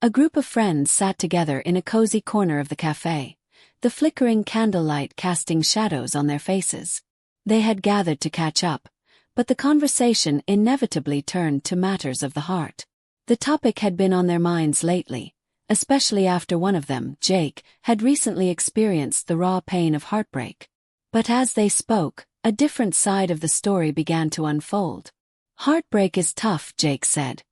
A group of friends sat together in a cozy corner of the cafe, the flickering candlelight casting shadows on their faces. They had gathered to catch up, but the conversation inevitably turned to matters of the heart. The topic had been on their minds lately, especially after one of them, Jake, had recently experienced the raw pain of heartbreak. But as they spoke, a different side of the story began to unfold. "Heartbreak is tough," Jake said,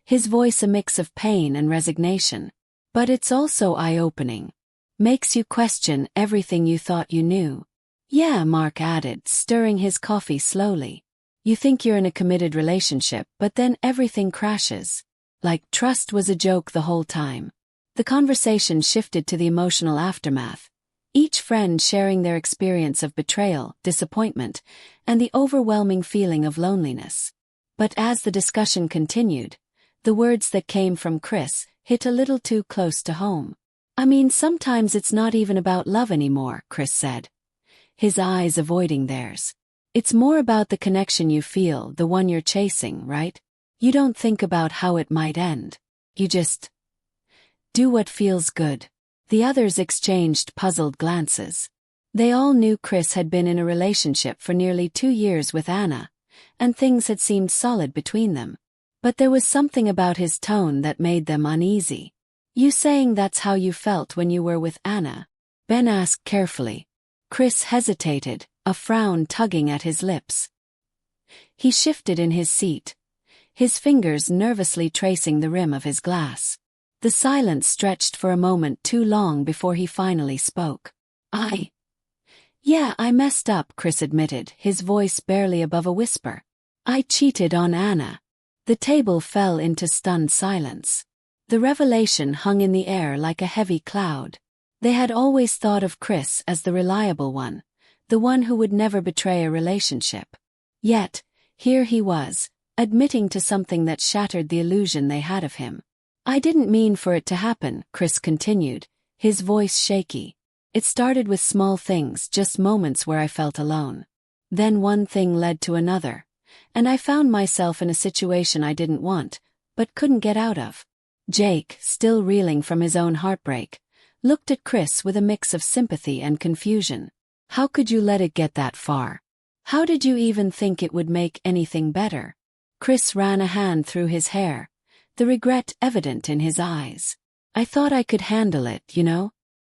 his voice a mix of pain and resignation. "But it's also eye-opening. Makes you question everything you thought you knew." "Yeah," Mark added, stirring his coffee slowly. "You think you're in a committed relationship, but then everything crashes. Like trust was a joke the whole time." The conversation shifted to the emotional aftermath, each friend sharing their experience of betrayal, disappointment, and the overwhelming feeling of loneliness. But as the discussion continued, the words that came from Chris hit a little too close to home. "I mean, sometimes it's not even about love anymore," Chris said, his eyes avoiding theirs. "It's more about the connection you feel, the one you're chasing, right? You don't think about how it might end. You just do what feels good." The others exchanged puzzled glances. They all knew Chris had been in a relationship for nearly 2 years with Anna, and things had seemed solid between them. But there was something about his tone that made them uneasy. "You saying that's how you felt when you were with Anna?" Ben asked carefully. Chris hesitated, a frown tugging at his lips. He shifted in his seat, his fingers nervously tracing the rim of his glass. The silence stretched for a moment too long before he finally spoke. Yeah, I messed up," Chris admitted, his voice barely above a whisper. "I cheated on Anna." The table fell into stunned silence. The revelation hung in the air like a heavy cloud. They had always thought of Chris as the reliable one, the one who would never betray a relationship. Yet, here he was, admitting to something that shattered the illusion they had of him. "I didn't mean for it to happen," Chris continued, his voice shaky. "It started with small things, just moments where I felt alone. Then one thing led to another, and I found myself in a situation I didn't want, but couldn't get out of." Jake, still reeling from his own heartbreak, looked at Chris with a mix of sympathy and confusion. "How could you let it get that far? How did you even think it would make anything better?" Chris ran a hand through his hair, the regret evident in his eyes. "I thought I could handle it,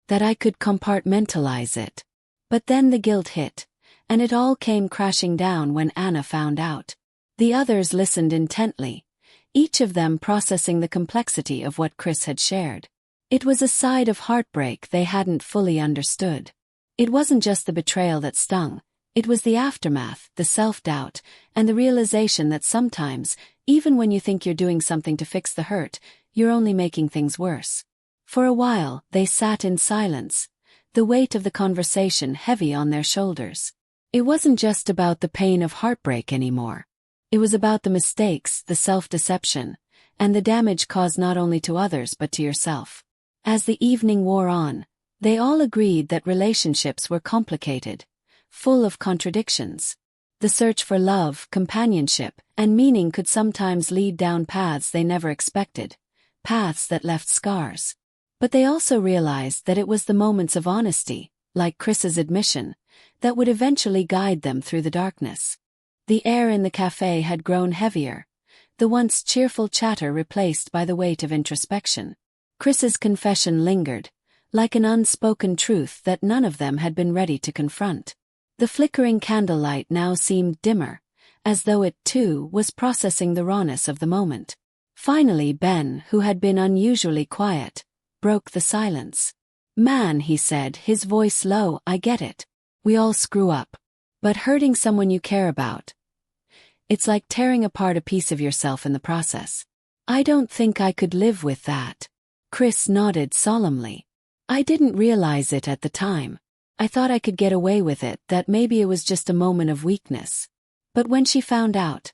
that I could compartmentalize it. But then the guilt hit, and it all came crashing down when Anna found out." The others listened intently, each of them processing the complexity of what Chris had shared. It was a side of heartbreak they hadn't fully understood. It wasn't just the betrayal that stung, it was the aftermath, the self-doubt, and the realization that sometimes, even when you think you're doing something to fix the hurt, you're only making things worse. For a while, they sat in silence, the weight of the conversation heavy on their shoulders. It wasn't just about the pain of heartbreak anymore. It was about the mistakes, the self-deception, and the damage caused not only to others but to yourself. As the evening wore on, they all agreed that relationships were complicated, full of contradictions. The search for love, companionship, and meaning could sometimes lead down paths they never expected, paths that left scars. But they also realized that it was the moments of honesty, like Chris's admission, that would eventually guide them through the darkness. The air in the cafe had grown heavier, the once cheerful chatter replaced by the weight of introspection. Chris's confession lingered, like an unspoken truth that none of them had been ready to confront. The flickering candlelight now seemed dimmer, as though it, too, was processing the rawness of the moment. Finally Ben, who had been unusually quiet, broke the silence. "Man," he said, his voice low, "I get it. We all screw up. But hurting someone you care about, it's like tearing apart a piece of yourself in the process. I don't think I could live with that." Chris nodded solemnly. "I didn't realize it at the time. I thought I could get away with it, that maybe it was just a moment of weakness. But when she found out,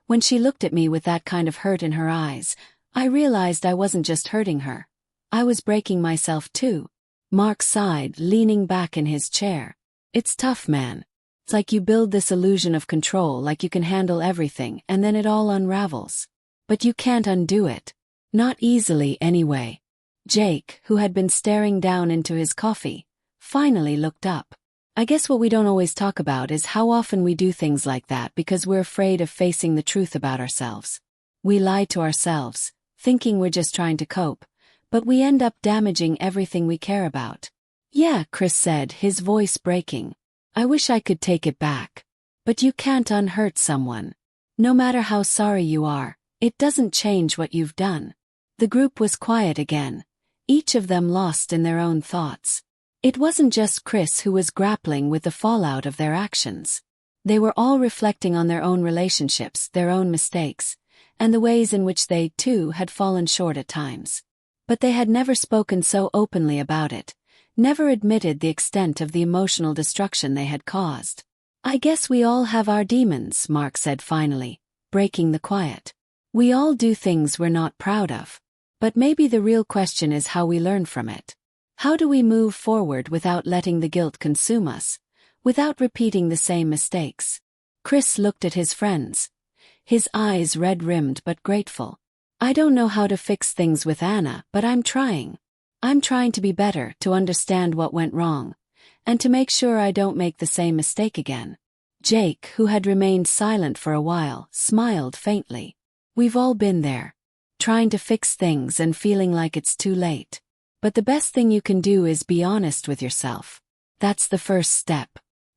when she looked at me with that kind of hurt in her eyes, I realized I wasn't just hurting her. I was breaking myself too." Mark sighed, leaning back in his chair. "It's tough, man. It's like you build this illusion of control, like you can handle everything, and then it all unravels. But you can't undo it. Not easily, anyway. Jake, who had been staring down into his coffee, finally looked up. I guess what we don't always talk about is how often we do things like that because we're afraid of facing the truth about ourselves. We lie to ourselves, thinking we're just trying to cope, but we end up damaging everything we care about. Yeah, Chris said, his voice breaking. I wish I could take it back. But you can't unhurt someone. No matter how sorry you are, it doesn't change what you've done. The group was quiet again, each of them lost in their own thoughts. It wasn't just Chris who was grappling with the fallout of their actions. They were all reflecting on their own relationships, their own mistakes, and the ways in which they, too, had fallen short at times. But they had never spoken so openly about it, never admitted the extent of the emotional destruction they had caused. I guess we all have our demons, Mark said finally, breaking the quiet. We all do things we're not proud of. But maybe the real question is how we learn from it. How do we move forward without letting the guilt consume us, without repeating the same mistakes? Chris looked at his friends, his eyes red-rimmed but grateful. I don't know how to fix things with Anna, but I'm trying. I'm trying to be better, to understand what went wrong, and to make sure I don't make the same mistake again. Jake, who had remained silent for a while, smiled faintly. We've all been there, trying to fix things and feeling like it's too late. But the best thing you can do is be honest with yourself. That's the first step.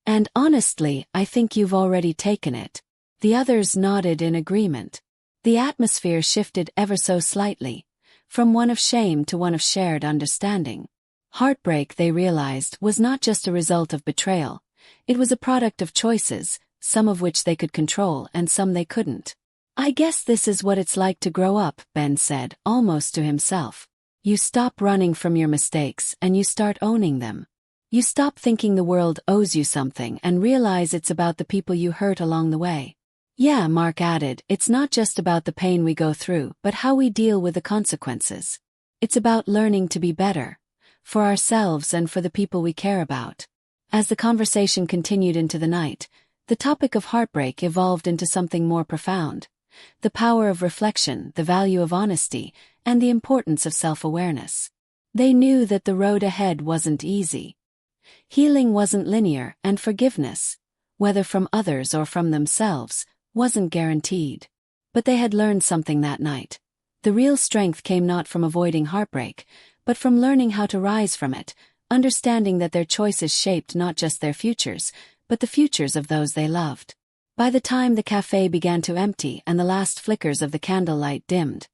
And honestly, I think you've already taken it. The others nodded in agreement. The atmosphere shifted ever so slightly, from one of shame to one of shared understanding. Heartbreak, they realized, was not just a result of betrayal. It was a product of choices, some of which they could control and some they couldn't. I guess this is what it's like to grow up, Ben said, almost to himself. You stop running from your mistakes and you start owning them. You stop thinking the world owes you something and realize it's about the people you hurt along the way. Yeah, Mark added, it's not just about the pain we go through, but how we deal with the consequences. It's about learning to be better, for ourselves and for the people we care about. As the conversation continued into the night, the topic of heartbreak evolved into something more profound. The power of reflection, the value of honesty, and the importance of self-awareness. They knew that the road ahead wasn't easy. Healing wasn't linear, and forgiveness, whether from others or from themselves, wasn't guaranteed. But they had learned something that night. The real strength came not from avoiding heartbreak, but from learning how to rise from it, understanding that their choices shaped not just their futures, but the futures of those they loved. By the time the cafe began to empty and the last flickers of the candlelight dimmed,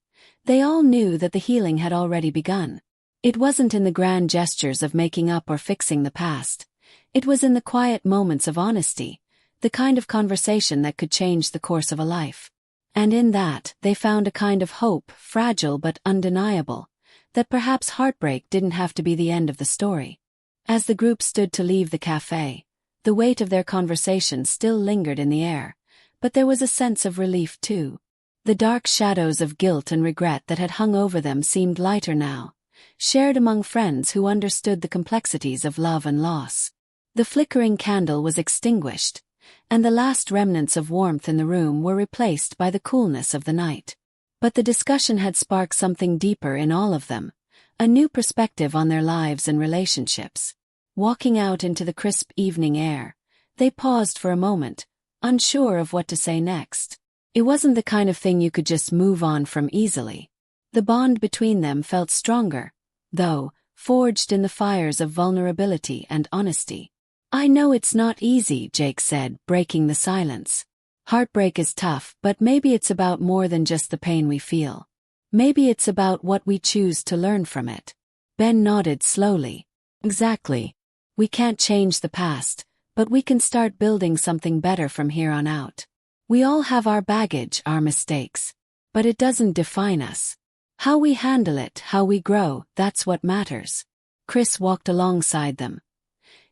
they all knew that the healing had already begun. It wasn't in the grand gestures of making up or fixing the past. It was in the quiet moments of honesty, the kind of conversation that could change the course of a life. And in that, they found a kind of hope, fragile but undeniable, that perhaps heartbreak didn't have to be the end of the story. As the group stood to leave the cafe, the weight of their conversation still lingered in the air, but there was a sense of relief too. The dark shadows of guilt and regret that had hung over them seemed lighter now, shared among friends who understood the complexities of love and loss. The flickering candle was extinguished, and the last remnants of warmth in the room were replaced by the coolness of the night. But the discussion had sparked something deeper in all of them, a new perspective on their lives and relationships. Walking out into the crisp evening air, they paused for a moment, unsure of what to say next. It wasn't the kind of thing you could just move on from easily. The bond between them felt stronger, though, forged in the fires of vulnerability and honesty. I know it's not easy, Jake said, breaking the silence. Heartbreak is tough, but maybe it's about more than just the pain we feel. Maybe it's about what we choose to learn from it. Ben nodded slowly. Exactly. We can't change the past, but we can start building something better from here on out. We all have our baggage, our mistakes. But it doesn't define us. How we handle it, how we grow, that's what matters. Chris walked alongside them,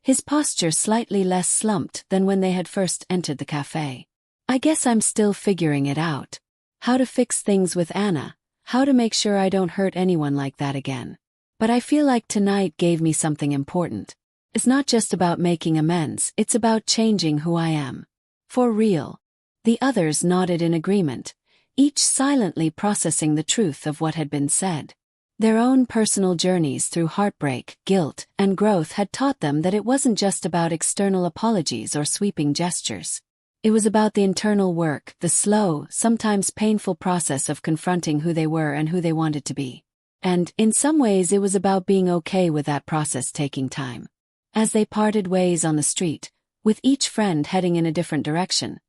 his posture slightly less slumped than when they had first entered the cafe. I guess I'm still figuring it out. How to fix things with Anna, how to make sure I don't hurt anyone like that again. But I feel like tonight gave me something important. It's not just about making amends, it's about changing who I am. For real. The others nodded in agreement, each silently processing the truth of what had been said. Their own personal journeys through heartbreak, guilt, and growth had taught them that it wasn't just about external apologies or sweeping gestures. It was about the internal work, the slow, sometimes painful process of confronting who they were and who they wanted to be. And, in some ways, it was about being okay with that process taking time. As they parted ways on the street, with each friend heading in a different direction,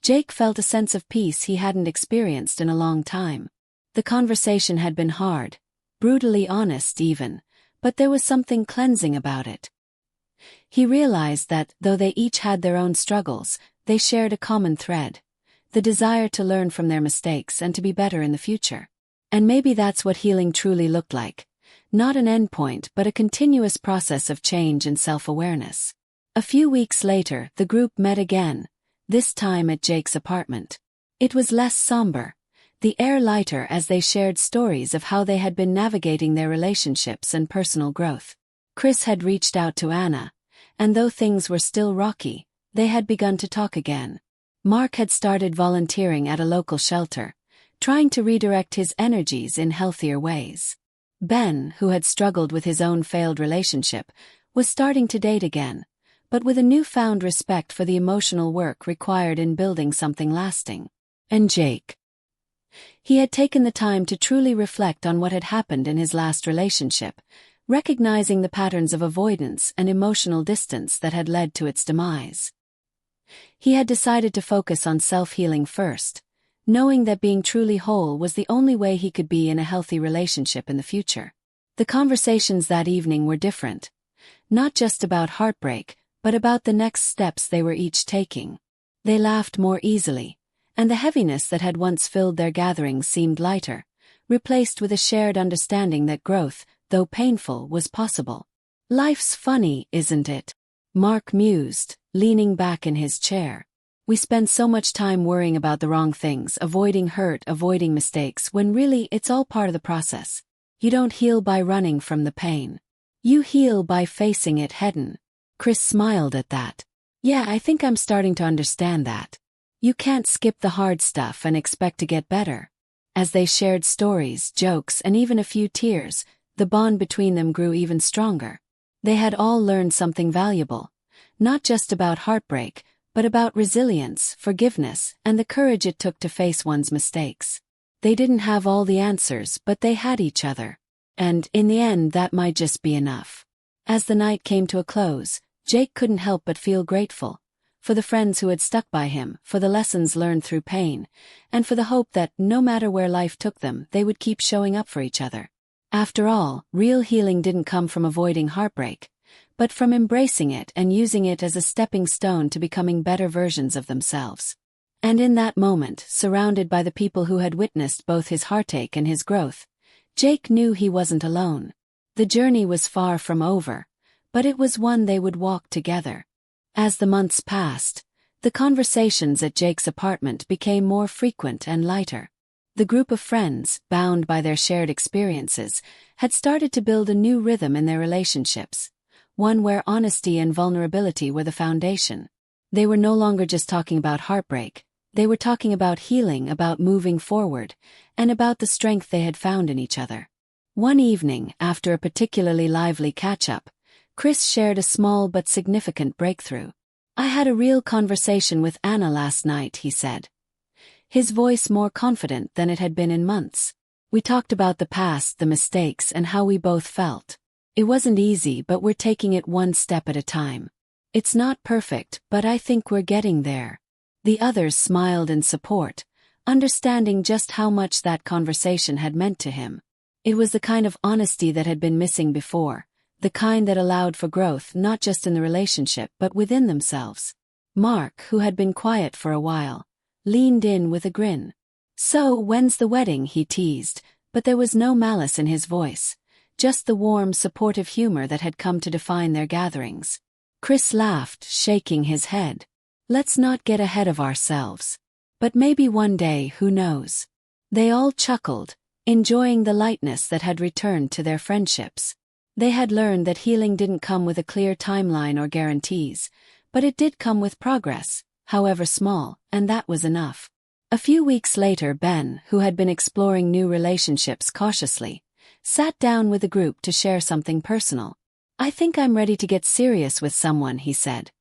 Jake felt a sense of peace he hadn't experienced in a long time. The conversation had been hard, brutally honest even, but there was something cleansing about it. He realized that, though they each had their own struggles, they shared a common thread: the desire to learn from their mistakes and to be better in the future. And maybe that's what healing truly looked like. Not an endpoint, but a continuous process of change and self-awareness. A few weeks later, the group met again, this time at Jake's apartment. It was less somber, the air lighter, as they shared stories of how they had been navigating their relationships and personal growth. Chris had reached out to Anna, and though things were still rocky, they had begun to talk again. Mark had started volunteering at a local shelter, trying to redirect his energies in healthier ways. Ben, who had struggled with his own failed relationship, was starting to date again, but with a newfound respect for the emotional work required in building something lasting. And Jake. He had taken the time to truly reflect on what had happened in his last relationship, recognizing the patterns of avoidance and emotional distance that had led to its demise. He had decided to focus on self-healing first, knowing that being truly whole was the only way he could be in a healthy relationship in the future. The conversations that evening were different, not just about heartbreak, but about the next steps they were each taking. They laughed more easily, and the heaviness that had once filled their gatherings seemed lighter, replaced with a shared understanding that growth, though painful, was possible. "Life's funny, isn't it?" Mark mused, leaning back in his chair. "We spend so much time worrying about the wrong things, avoiding hurt, avoiding mistakes, when really it's all part of the process. You don't heal by running from the pain. You heal by facing it head-on." Chris smiled at that. "Yeah, I think I'm starting to understand that. You can't skip the hard stuff and expect to get better." As they shared stories, jokes, and even a few tears, the bond between them grew even stronger. They had all learned something valuable, not just about heartbreak, but about resilience, forgiveness, and the courage it took to face one's mistakes. They didn't have all the answers, but they had each other. And, in the end, that might just be enough. As the night came to a close, Jake couldn't help but feel grateful, for the friends who had stuck by him, for the lessons learned through pain, and for the hope that, no matter where life took them, they would keep showing up for each other. After all, real healing didn't come from avoiding heartbreak, but from embracing it and using it as a stepping stone to becoming better versions of themselves. And in that moment, surrounded by the people who had witnessed both his heartache and his growth, Jake knew he wasn't alone. The journey was far from over, but it was one they would walk together. As the months passed, the conversations at Jake's apartment became more frequent and lighter. The group of friends, bound by their shared experiences, had started to build a new rhythm in their relationships, one where honesty and vulnerability were the foundation. They were no longer just talking about heartbreak, they were talking about healing, about moving forward, and about the strength they had found in each other. One evening, after a particularly lively catch-up, Chris shared a small but significant breakthrough. "I had a real conversation with Anna last night," he said, his voice more confident than it had been in months. "We talked about the past, the mistakes, and how we both felt. It wasn't easy, but we're taking it one step at a time. It's not perfect, but I think we're getting there." The others smiled in support, understanding just how much that conversation had meant to him. It was the kind of honesty that had been missing before, the kind that allowed for growth not just in the relationship but within themselves. Mark, who had been quiet for a while, leaned in with a grin. "So, when's the wedding?" he teased, but there was no malice in his voice, just the warm, supportive humor that had come to define their gatherings. Chris laughed, shaking his head. "Let's not get ahead of ourselves. But maybe one day, who knows?" They all chuckled, enjoying the lightness that had returned to their friendships. They had learned that healing didn't come with a clear timeline or guarantees, but it did come with progress, however small, and that was enough. A few weeks later, Ben, who had been exploring new relationships cautiously, sat down with the group to share something personal. "I think I'm ready to get serious with someone," he said.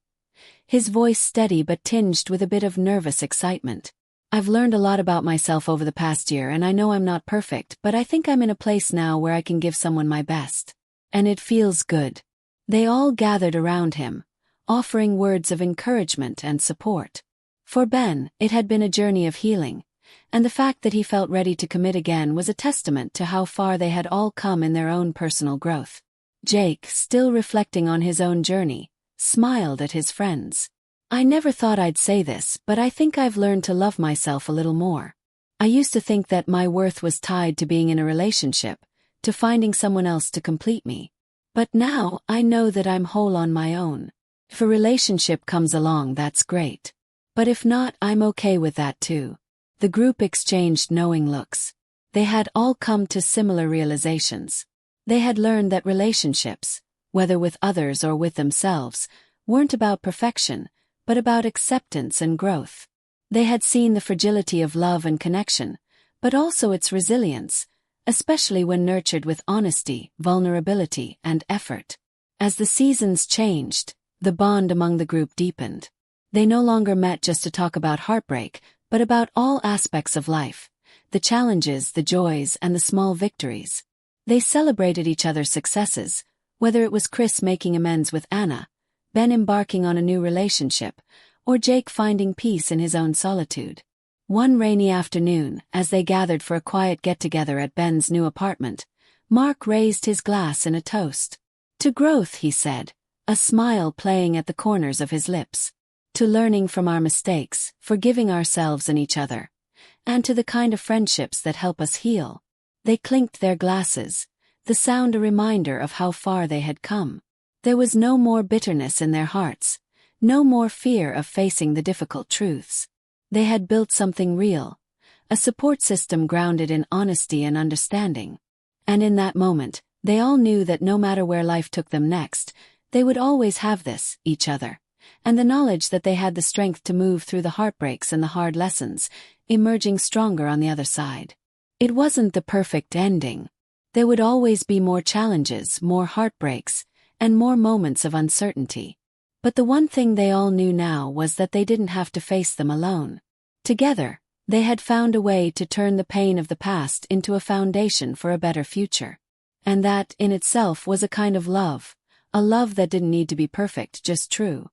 His voice steady but tinged with a bit of nervous excitement. "I've learned a lot about myself over the past year, and I know I'm not perfect, but I think I'm in a place now where I can give someone my best. And it feels good." They all gathered around him, offering words of encouragement and support. For Ben, it had been a journey of healing, and the fact that he felt ready to commit again was a testament to how far they had all come in their own personal growth. Jake, still reflecting on his own journey, smiled at his friends. "I never thought I'd say this, but I think I've learned to love myself a little more. I used to think that my worth was tied to being in a relationship, to finding someone else to complete me. But now I know that I'm whole on my own. If a relationship comes along, that's great. But if not, I'm okay with that too." The group exchanged knowing looks. They had all come to similar realizations. They had learned that relationships, whether with others or with themselves, weren't about perfection, but about acceptance and growth. They had seen the fragility of love and connection, but also its resilience, especially when nurtured with honesty, vulnerability, and effort. As the seasons changed, the bond among the group deepened. They no longer met just to talk about heartbreak, but about all aspects of life, the challenges, the joys, and the small victories. They celebrated each other's successes, whether it was Chris making amends with Anna, Ben embarking on a new relationship, or Jake finding peace in his own solitude. One rainy afternoon, as they gathered for a quiet get-together at Ben's new apartment, Mark raised his glass in a toast. "To growth," he said, a smile playing at the corners of his lips. "To learning from our mistakes, forgiving ourselves and each other, and to the kind of friendships that help us heal." They clinked their glasses, the sound a reminder of how far they had come. There was no more bitterness in their hearts, no more fear of facing the difficult truths. They had built something real, a support system grounded in honesty and understanding. And in that moment, they all knew that no matter where life took them next, they would always have this, each other, and the knowledge that they had the strength to move through the heartbreaks and the hard lessons, emerging stronger on the other side. It wasn't the perfect ending. There would always be more challenges, more heartbreaks, and more moments of uncertainty. But the one thing they all knew now was that they didn't have to face them alone. Together, they had found a way to turn the pain of the past into a foundation for a better future. And that, in itself, was a kind of love, a love that didn't need to be perfect, just true.